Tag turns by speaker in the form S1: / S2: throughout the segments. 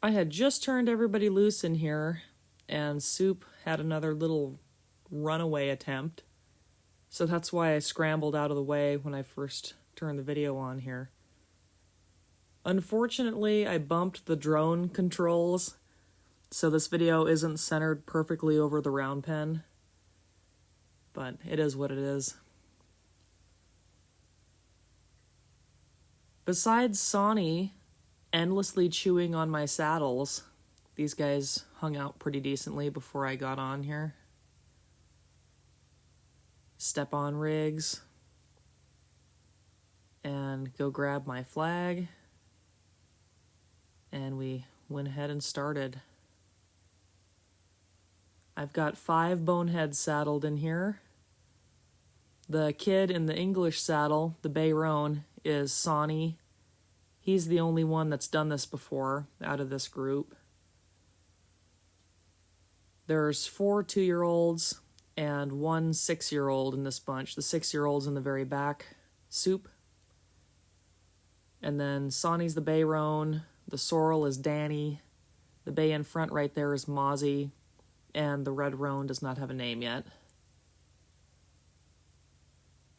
S1: I had just turned everybody loose in here, and Soup had another little runaway attempt. So that's why I scrambled out of the way when I first turned the video on here. Unfortunately, I bumped the drone controls, so this video isn't centered perfectly over the round pen. But it is what it is. Besides Sawny endlessly chewing on my saddles, these guys hung out pretty decently before I got on here. Step on rigs and go grab my flag, and we went ahead and started. I've got 5 boneheads saddled in here. The kid in the English saddle, the bay roan, is Sawny. He's the only one that's done this before out of this group. There's 4 2-year-olds and 1 6-year-old in this bunch. The 6-year-old's in the very back, Soup. And then Sawny's the bay roan, the Sorrel is Danny, the bay in front right there is Mozzy, and the red roan does not have a name yet.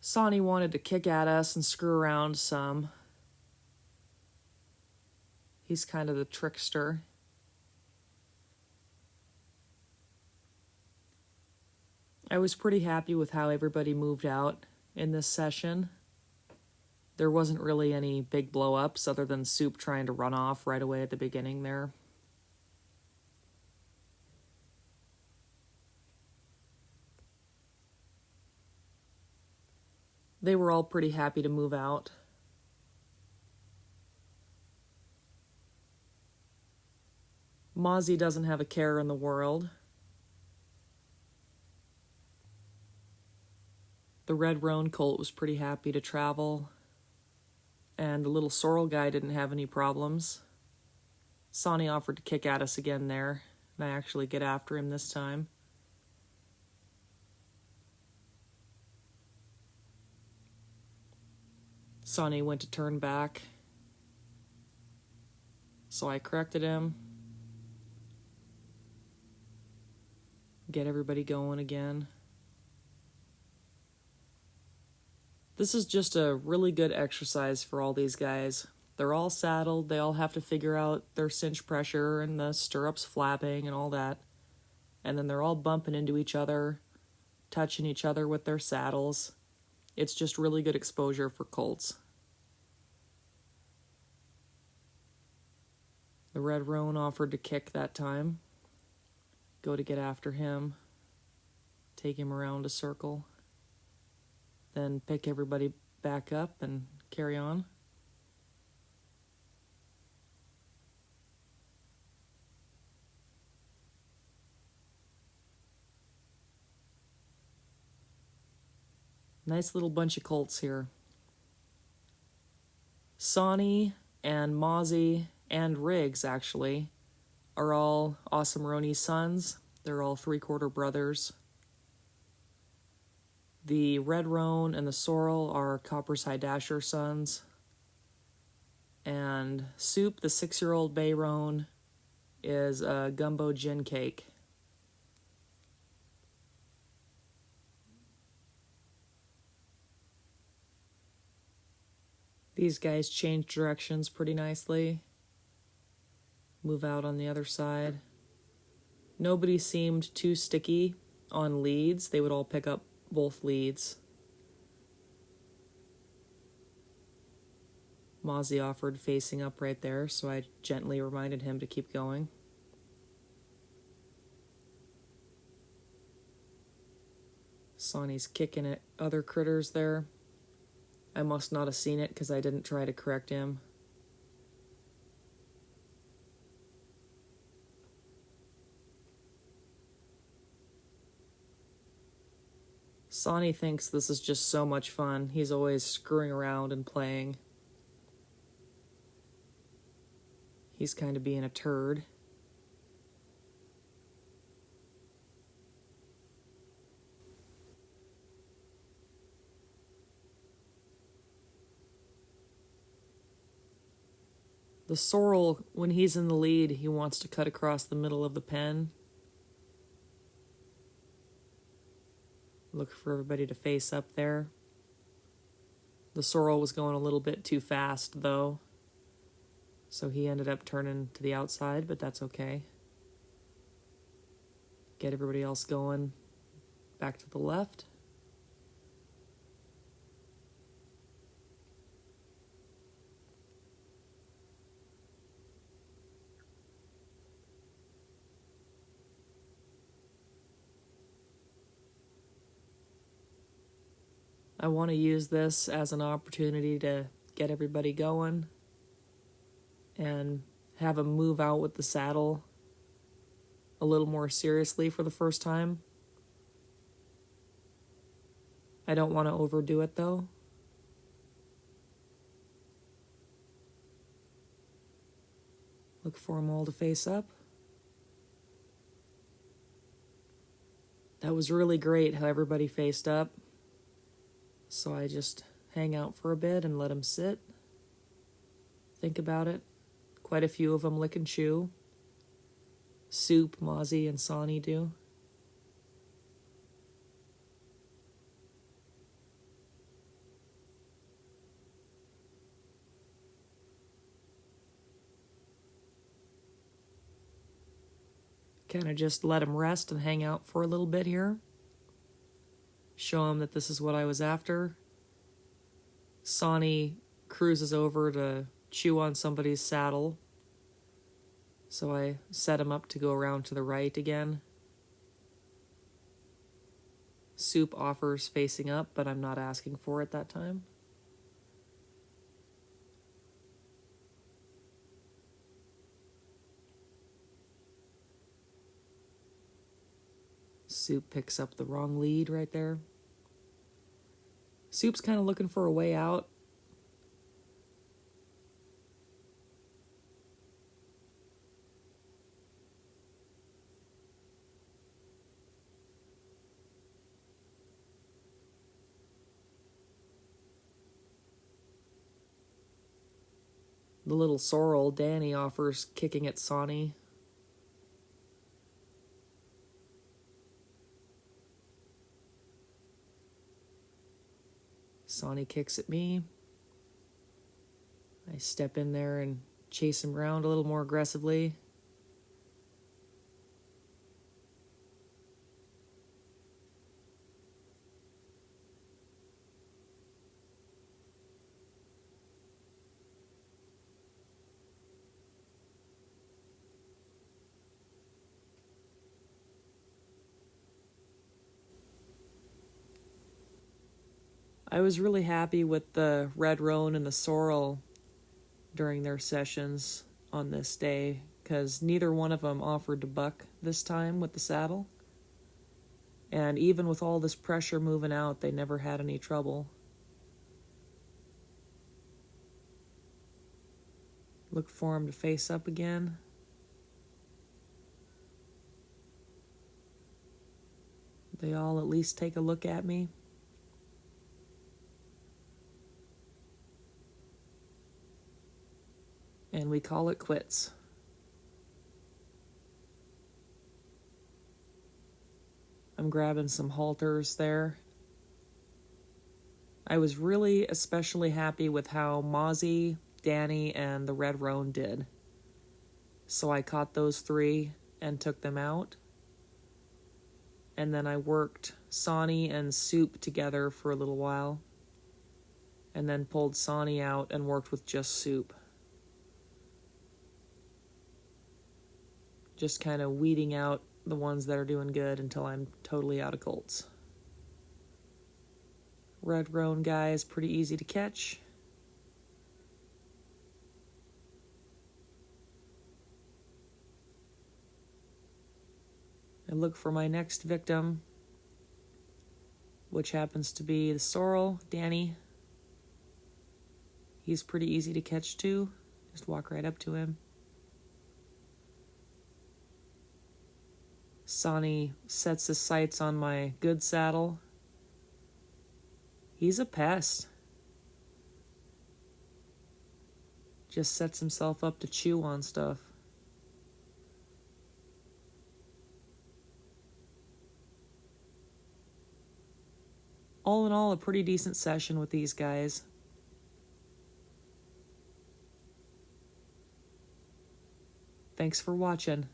S1: Sawny wanted to kick at us and screw around some. He's kind of the trickster. I was pretty happy with how everybody moved out in this session. There wasn't really any big blow-ups other than Soup trying to run off right away at the beginning there. They were all pretty happy to move out. Mozzy doesn't have a care in the world. The red roan colt was pretty happy to travel, and the little sorrel guy didn't have any problems. Sawny offered to kick at us again there, and I actually get after him this time. Sawny went to turn back, so I corrected him. Get everybody going again. This is just a really good exercise for all these guys. They're all saddled, they all have to figure out their cinch pressure and the stirrups flapping and all that. And then they're all bumping into each other, touching each other with their saddles. It's just really good exposure for colts. The red roan offered to kick that time. Go to get after him. Take him around a circle. Then pick everybody back up and carry on. Nice little bunch of colts here. Sawny and Mozzy and Riggs, actually, are all awesome Roany's sons. They're all 3/4 brothers. The red roan and the sorrel are Copper's High Dasher sons. And Soup, the 6-year-old bay roan, is a gumbo gin cake. These guys change directions pretty nicely. Move out on the other side. Nobody seemed too sticky on leads. They would all pick up both leads. Mozzy offered facing up right there, so I gently reminded him to keep going. Sawny's kicking at other critters there. I must not have seen it because I didn't try to correct him. Sawny thinks this is just so much fun. He's always screwing around and playing. He's kind of being a turd. The sorrel, when he's in the lead, he wants to cut across the middle of the pen. Look for everybody to face up there. The sorrel was going a little bit too fast, though, so he ended up turning to the outside, but that's okay. Get everybody else going back to the left. I want to use this as an opportunity to get everybody going and have them move out with the saddle a little more seriously for the first time. I don't want to overdo it, though. Look for them all to face up. That was really great how everybody faced up. So I just hang out for a bit and let them sit. Think about it. Quite a few of them lick and chew. Soup, Mozzy, and Sawny do. Kind of just let them rest and hang out for a little bit here. Show them that this is what I was after. Sawny cruises over to chew on somebody's saddle, so I set him up to go around to the right again. Soup offers facing up, but I'm not asking for it that time. Soup picks up the wrong lead right there. Soup's kind of looking for a way out. The little sorrel, Danny, offers kicking at Sawny. Sawny kicks at me. I step in there and chase him around a little more aggressively. I was really happy with the red roan and the sorrel during their sessions on this day, because neither one of them offered to buck this time with the saddle. And even with all this pressure moving out, they never had any trouble. Look for them to face up again. They all at least take a look at me. And we call it quits. I'm grabbing some halters there. I was really especially happy with how Mozzy, Danny, and the red roan did. So I caught those three and took them out. And then I worked Sawny and Soup together for a little while. And then pulled Sawny out and worked with just Soup. Just kind of weeding out the ones that are doing good until I'm totally out of colts. Red roan guy is pretty easy to catch. I look for my next victim, which happens to be the sorrel, Danny. He's pretty easy to catch too. Just walk right up to him. Sawny sets his sights on my good saddle. He's a pest. just sets himself up to chew on stuff. All in all, a pretty decent session with these guys. Thanks for watching.